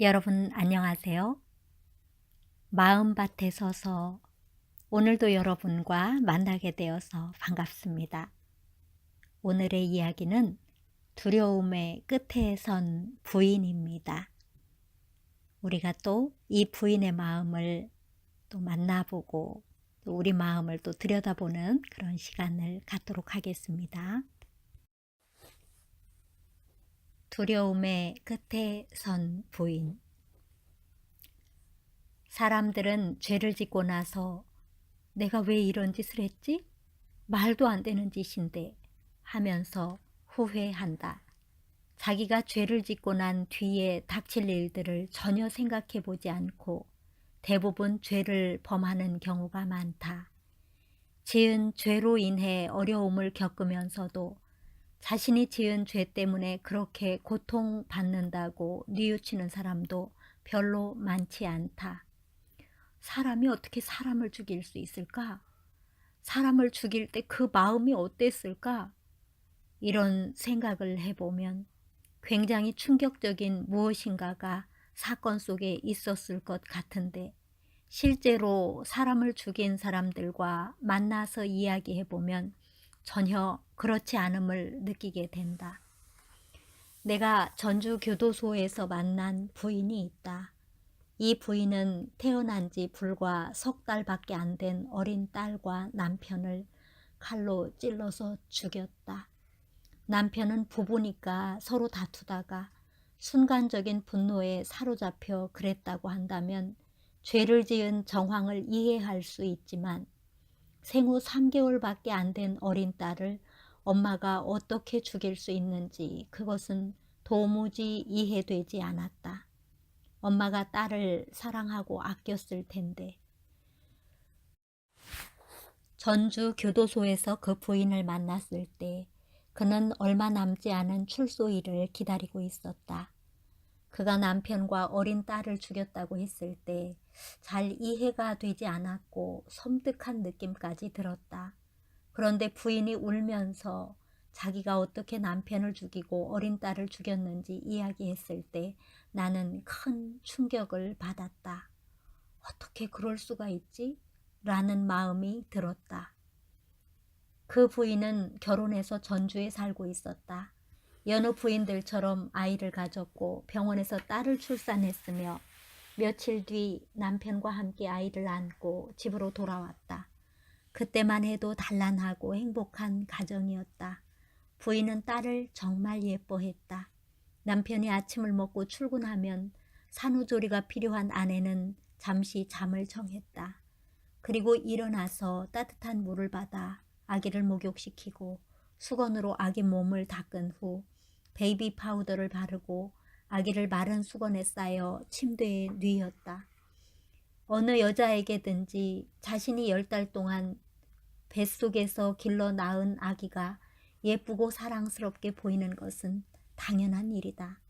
여러분 안녕하세요. 마음밭에 서서 오늘도 여러분과 만나게 되어서 반갑습니다. 오늘의 이야기는 두려움의 끝에 선 부인입니다. 우리가 또 이 부인의 마음을 또 만나보고 또 우리 마음을 또 들여다보는 그런 시간을 갖도록 하겠습니다. 두려움의 끝에 선 부인. 사람들은 죄를 짓고 나서 내가 왜 이런 짓을 했지? 말도 안 되는 짓인데 하면서 후회한다. 자기가 죄를 짓고 난 뒤에 닥칠 일들을 전혀 생각해 보지 않고 대부분 죄를 범하는 경우가 많다. 지은 죄로 인해 어려움을 겪으면서도 자신이 지은 죄 때문에 그렇게 고통받는다고 뉘우치는 사람도 별로 많지 않다. 사람이 어떻게 사람을 죽일 수 있을까? 사람을 죽일 때 그 마음이 어땠을까? 이런 생각을 해보면 굉장히 충격적인 무엇인가가 사건 속에 있었을 것 같은데, 실제로 사람을 죽인 사람들과 만나서 이야기해보면 전혀 그렇지 않음을 느끼게 된다. 내가 전주교도소에서 만난 부인이 있다. 이 부인은 태어난 지 불과 석 달밖에 안 된 어린 딸과 남편을 칼로 찔러서 죽였다. 남편은 부부니까 서로 다투다가 순간적인 분노에 사로잡혀 그랬다고 한다면 죄를 지은 정황을 이해할 수 있지만, 생후 3개월밖에 안 된 어린 딸을 엄마가 어떻게 죽일 수 있는지 그것은 도무지 이해되지 않았다. 엄마가 딸을 사랑하고 아꼈을 텐데. 전주 교도소에서 그 부인을 만났을 때 그는 얼마 남지 않은 출소일을 기다리고 있었다. 그가 남편과 어린 딸을 죽였다고 했을 때 잘 이해가 되지 않았고 섬뜩한 느낌까지 들었다. 그런데 부인이 울면서 자기가 어떻게 남편을 죽이고 어린 딸을 죽였는지 이야기했을 때 나는 큰 충격을 받았다. 어떻게 그럴 수가 있지? 라는 마음이 들었다. 그 부인은 결혼해서 전주에 살고 있었다. 여느 부인들처럼 아이를 가졌고 병원에서 딸을 출산했으며 며칠 뒤 남편과 함께 아이를 안고 집으로 돌아왔다. 그때만 해도 단란하고 행복한 가정이었다. 부인은 딸을 정말 예뻐했다. 남편이 아침을 먹고 출근하면 산후조리가 필요한 아내는 잠시 잠을 청했다. 그리고 일어나서 따뜻한 물을 받아 아기를 목욕시키고 수건으로 아기 몸을 닦은 후 베이비 파우더를 바르고 아기를 마른 수건에 싸여 침대에 뉘었다. 어느 여자에게든지 자신이 10달 동안 뱃속에서 길러 낳은 아기가 예쁘고 사랑스럽게 보이는 것은 당연한 일이다.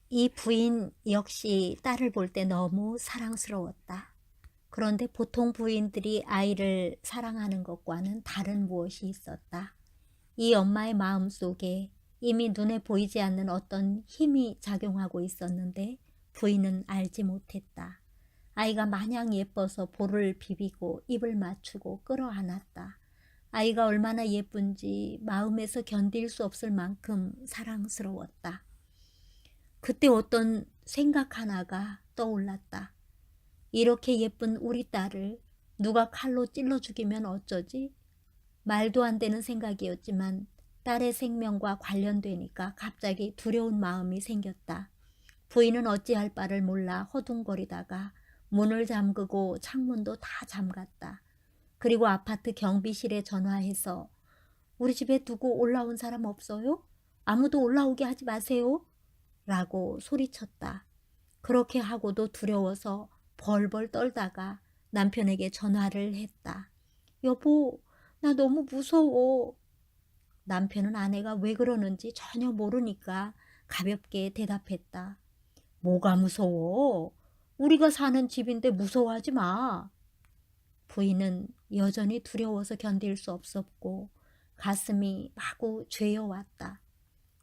이 부인 역시 딸을 볼 때 너무 사랑스러웠다. 그런데 보통 부인들이 아이를 사랑하는 것과는 다른 무엇이 있었다. 이 엄마의 마음 속에 이미 눈에 보이지 않는 어떤 힘이 작용하고 있었는데 부인은 알지 못했다. 아이가 마냥 예뻐서 볼을 비비고 입을 맞추고 끌어안았다. 아이가 얼마나 예쁜지 마음에서 견딜 수 없을 만큼 사랑스러웠다. 그때 어떤 생각 하나가 떠올랐다. 이렇게 예쁜 우리 딸을 누가 칼로 찔러 죽이면 어쩌지? 말도 안 되는 생각이었지만 딸의 생명과 관련되니까 갑자기 두려운 마음이 생겼다. 부인은 어찌할 바를 몰라 허둥거리다가 문을 잠그고 창문도 다 잠갔다. 그리고 아파트 경비실에 전화해서 우리 집에 두고 올라온 사람 없어요? 아무도 올라오게 하지 마세요. 라고 소리쳤다. 그렇게 하고도 두려워서 벌벌 떨다가 남편에게 전화를 했다. 여보, 나 너무 무서워. 남편은 아내가 왜 그러는지 전혀 모르니까 가볍게 대답했다. 뭐가 무서워? 우리가 사는 집인데 무서워하지 마. 부인은 여전히 두려워서 견딜 수 없었고 가슴이 마구 죄어왔다.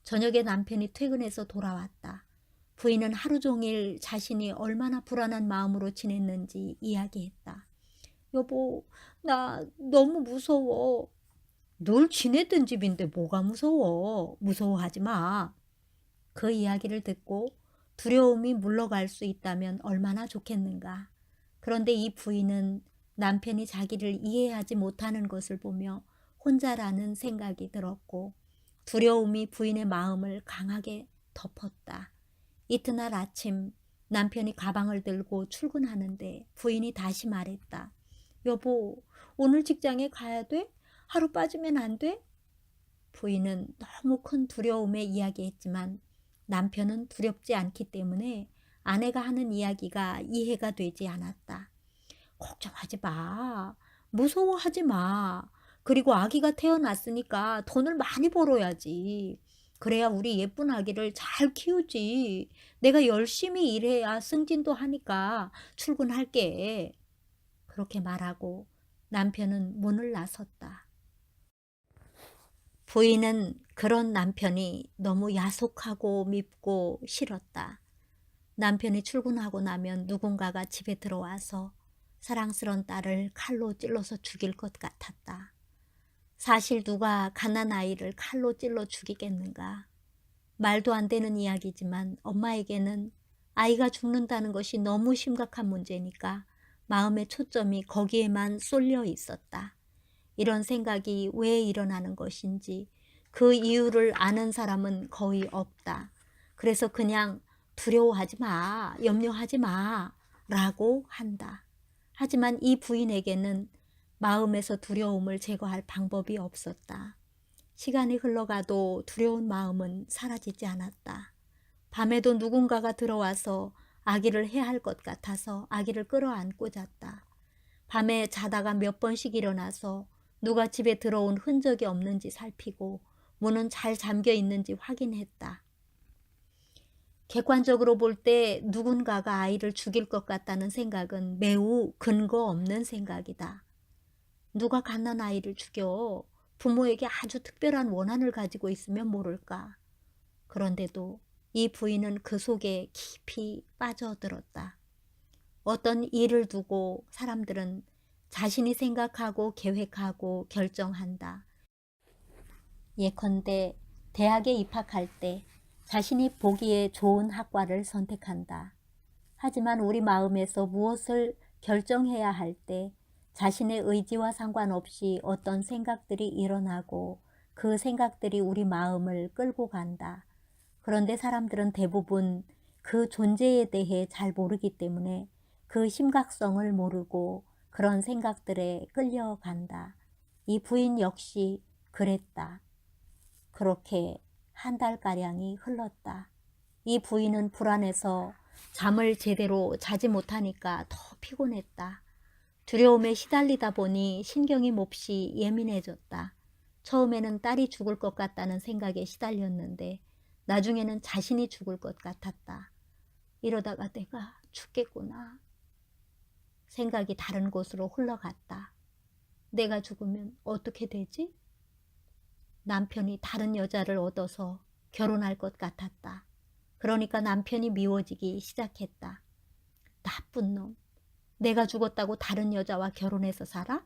저녁에 남편이 퇴근해서 돌아왔다. 부인은 하루 종일 자신이 얼마나 불안한 마음으로 지냈는지 이야기했다. 여보, 나 너무 무서워. 늘 지냈던 집인데 뭐가 무서워. 무서워하지 마. 그 이야기를 듣고 두려움이 물러갈 수 있다면 얼마나 좋겠는가. 그런데 이 부인은 남편이 자기를 이해하지 못하는 것을 보며 혼자라는 생각이 들었고 두려움이 부인의 마음을 강하게 덮었다. 이튿날 아침 남편이 가방을 들고 출근하는데 부인이 다시 말했다. 여보, 오늘 직장에 가야 돼? 하루 빠지면 안 돼? 부인은 너무 큰 두려움에 이야기했지만 남편은 두렵지 않기 때문에 아내가 하는 이야기가 이해가 되지 않았다. 걱정하지 마. 무서워하지 마. 그리고 아기가 태어났으니까 돈을 많이 벌어야지. 그래야 우리 예쁜 아기를 잘 키우지. 내가 열심히 일해야 승진도 하니까 출근할게. 그렇게 말하고 남편은 문을 나섰다. 부인은 그런 남편이 너무 야속하고 밉고 싫었다. 남편이 출근하고 나면 누군가가 집에 들어와서 사랑스런 딸을 칼로 찔러서 죽일 것 같았다. 사실 누가 갓난아이를 칼로 찔러 죽이겠는가. 말도 안 되는 이야기지만 엄마에게는 아이가 죽는다는 것이 너무 심각한 문제니까 마음의 초점이 거기에만 쏠려 있었다. 이런 생각이 왜 일어나는 것인지 그 이유를 아는 사람은 거의 없다. 그래서 그냥 두려워하지 마, 염려하지 마 라고 한다. 하지만 이 부인에게는 마음에서 두려움을 제거할 방법이 없었다. 시간이 흘러가도 두려운 마음은 사라지지 않았다. 밤에도 누군가가 들어와서 아기를 해할 것 같아서 아기를 끌어안고 잤다. 밤에 자다가 몇 번씩 일어나서 누가 집에 들어온 흔적이 없는지 살피고 문은 잘 잠겨 있는지 확인했다. 객관적으로 볼 때 누군가가 아이를 죽일 것 같다는 생각은 매우 근거 없는 생각이다. 누가 갓난아이를 죽여? 부모에게 아주 특별한 원한을 가지고 있으면 모를까. 그런데도 이 부인은 그 속에 깊이 빠져들었다. 어떤 일을 두고 사람들은 자신이 생각하고 계획하고 결정한다. 예컨대 대학에 입학할 때 자신이 보기에 좋은 학과를 선택한다. 하지만 우리 마음에서 무엇을 결정해야 할 때 자신의 의지와 상관없이 어떤 생각들이 일어나고 그 생각들이 우리 마음을 끌고 간다. 그런데 사람들은 대부분 그 존재에 대해 잘 모르기 때문에 그 심각성을 모르고 그런 생각들에 끌려간다. 이 부인 역시 그랬다. 그렇게 한 달가량이 흘렀다. 이 부인은 불안해서 잠을 제대로 자지 못하니까 더 피곤했다. 두려움에 시달리다 보니 신경이 몹시 예민해졌다. 처음에는 딸이 죽을 것 같다는 생각에 시달렸는데 나중에는 자신이 죽을 것 같았다. 이러다가 내가 죽겠구나. 생각이 다른 곳으로 흘러갔다. 내가 죽으면 어떻게 되지? 남편이 다른 여자를 얻어서 결혼할 것 같았다. 그러니까 남편이 미워지기 시작했다. 나쁜 놈. 내가 죽었다고 다른 여자와 결혼해서 살아?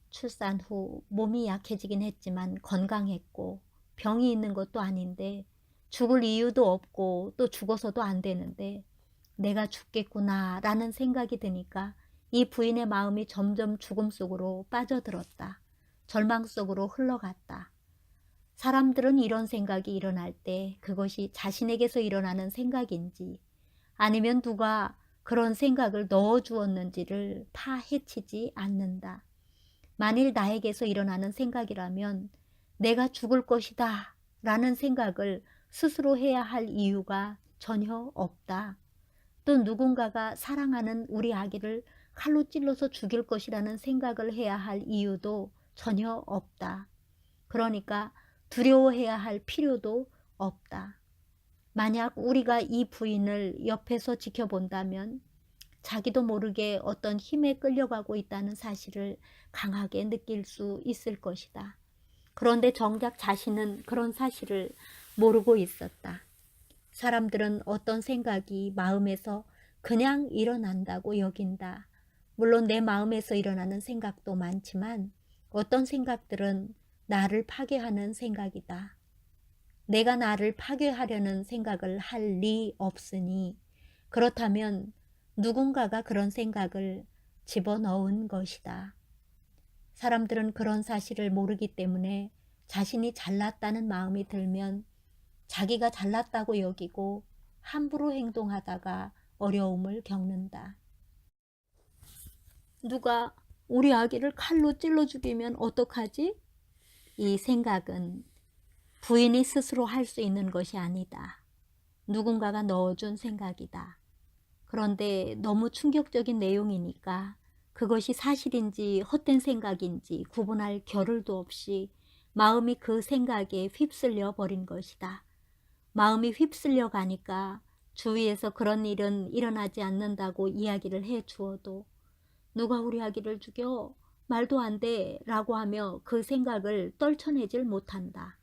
출산 후 몸이 약해지긴 했지만 건강했고 병이 있는 것도 아닌데 죽을 이유도 없고 또 죽어서도 안 되는데 내가 죽겠구나 라는 생각이 드니까 이 부인의 마음이 점점 죽음 속으로 빠져들었다. 절망 속으로 흘러갔다. 사람들은 이런 생각이 일어날 때 그것이 자신에게서 일어나는 생각인지 아니면 누가 그런 생각을 넣어주었는지를 파헤치지 않는다. 만일 나에게서 일어나는 생각이라면 내가 죽을 것이다 라는 생각을 스스로 해야 할 이유가 전혀 없다. 또 누군가가 사랑하는 우리 아기를 칼로 찔러서 죽일 것이라는 생각을 해야 할 이유도 전혀 없다. 그러니까 두려워해야 할 필요도 없다. 만약 우리가 이 부인을 옆에서 지켜본다면 자기도 모르게 어떤 힘에 끌려가고 있다는 사실을 강하게 느낄 수 있을 것이다. 그런데 정작 자신은 그런 사실을 모르고 있었다. 사람들은 어떤 생각이 마음에서 그냥 일어난다고 여긴다. 물론 내 마음에서 일어나는 생각도 많지만 어떤 생각들은 나를 파괴하는 생각이다. 내가 나를 파괴하려는 생각을 할 리 없으니 그렇다면 누군가가 그런 생각을 집어넣은 것이다. 사람들은 그런 사실을 모르기 때문에 자신이 잘났다는 마음이 들면 자기가 잘났다고 여기고 함부로 행동하다가 어려움을 겪는다. 누가 우리 아기를 칼로 찔러 죽이면 어떡하지? 이 생각은 부인이 스스로 할 수 있는 것이 아니다. 누군가가 넣어준 생각이다. 그런데 너무 충격적인 내용이니까 그것이 사실인지 헛된 생각인지 구분할 겨를도 없이 마음이 그 생각에 휩쓸려 버린 것이다. 마음이 휩쓸려 가니까 주위에서 그런 일은 일어나지 않는다고 이야기를 해 주어도 누가 우리 아기를 죽여? 말도 안 돼 라고 하며 그 생각을 떨쳐내질 못한다.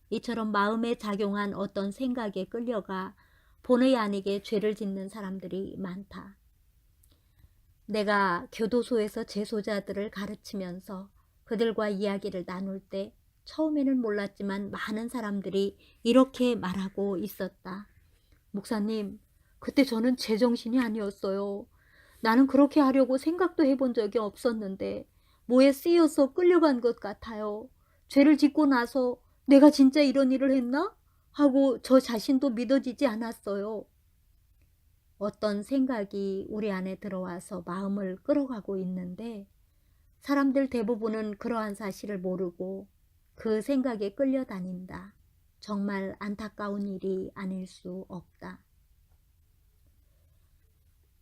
이처럼 마음에 작용한 어떤 생각에 끌려가 본의 아니게 죄를 짓는 사람들이 많다. 내가 교도소에서 재소자들을 가르치면서 그들과 이야기를 나눌 때 처음에는 몰랐지만 많은 사람들이 이렇게 말하고 있었다. 목사님, 그때 저는 제정신이 아니었어요. 나는 그렇게 하려고 생각도 해본 적이 없었는데 뭐에 쓰여서 끌려간 것 같아요. 죄를 짓고 나서 내가 진짜 이런 일을 했나? 하고 저 자신도 믿어지지 않았어요. 어떤 생각이 우리 안에 들어와서 마음을 끌어가고 있는데 사람들 대부분은 그러한 사실을 모르고 그 생각에 끌려다닌다. 정말 안타까운 일이 아닐 수 없다.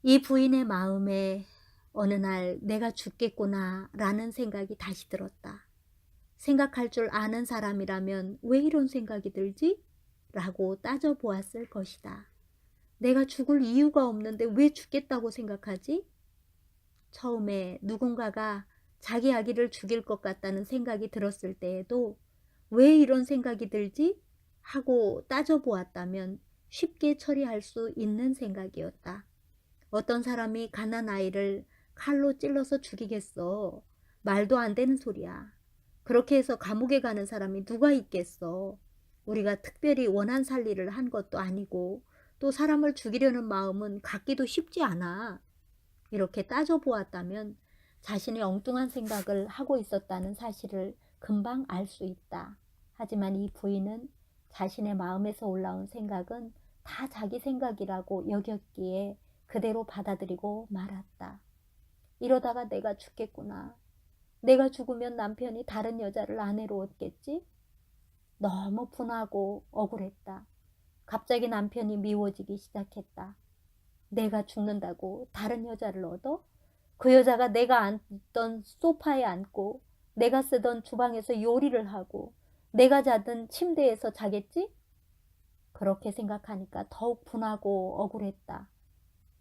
이 부인의 마음에 어느 날 내가 죽겠구나 라는 생각이 다시 들었다. 생각할 줄 아는 사람이라면 왜 이런 생각이 들지? 라고 따져보았을 것이다. 내가 죽을 이유가 없는데 왜 죽겠다고 생각하지? 처음에 누군가가 자기 아기를 죽일 것 같다는 생각이 들었을 때에도 왜 이런 생각이 들지? 하고 따져보았다면 쉽게 처리할 수 있는 생각이었다. 어떤 사람이 가난 아이를 칼로 찔러서 죽이겠어. 말도 안 되는 소리야. 그렇게 해서 감옥에 가는 사람이 누가 있겠어. 우리가 특별히 원한 살리를 한 것도 아니고 또 사람을 죽이려는 마음은 갖기도 쉽지 않아. 이렇게 따져보았다면 자신이 엉뚱한 생각을 하고 있었다는 사실을 금방 알 수 있다. 하지만 이 부인은 자신의 마음에서 올라온 생각은 다 자기 생각이라고 여겼기에 그대로 받아들이고 말았다. 이러다가 내가 죽겠구나. 내가 죽으면 남편이 다른 여자를 아내로 얻겠지? 너무 분하고 억울했다. 갑자기 남편이 미워지기 시작했다. 내가 죽는다고 다른 여자를 얻어? 그 여자가 내가 앉던 소파에 앉고 내가 쓰던 주방에서 요리를 하고 내가 자던 침대에서 자겠지? 그렇게 생각하니까 더욱 분하고 억울했다.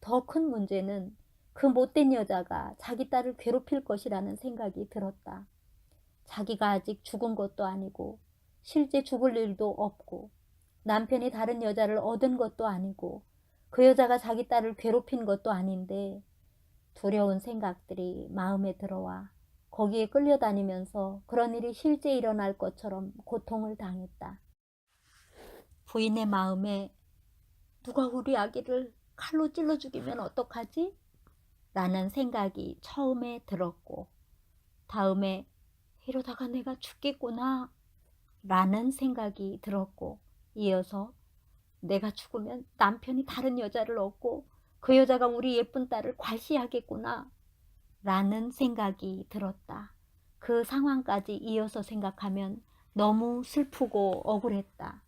더 큰 문제는 그 못된 여자가 자기 딸을 괴롭힐 것이라는 생각이 들었다. 자기가 아직 죽은 것도 아니고 실제 죽을 일도 없고 남편이 다른 여자를 얻은 것도 아니고 그 여자가 자기 딸을 괴롭힌 것도 아닌데 두려운 생각들이 마음에 들어와 거기에 끌려다니면서 그런 일이 실제 일어날 것처럼 고통을 당했다. 부인의 마음에 누가 우리 아기를 칼로 찔러 죽이면 어떡하지? 라는 생각이 처음에 들었고 다음에 이러다가 내가 죽겠구나 라는 생각이 들었고 이어서 내가 죽으면 남편이 다른 여자를 얻고 그 여자가 우리 예쁜 딸을 괄시하겠구나 라는 생각이 들었다. 그 상황까지 이어서 생각하면 너무 슬프고 억울했다.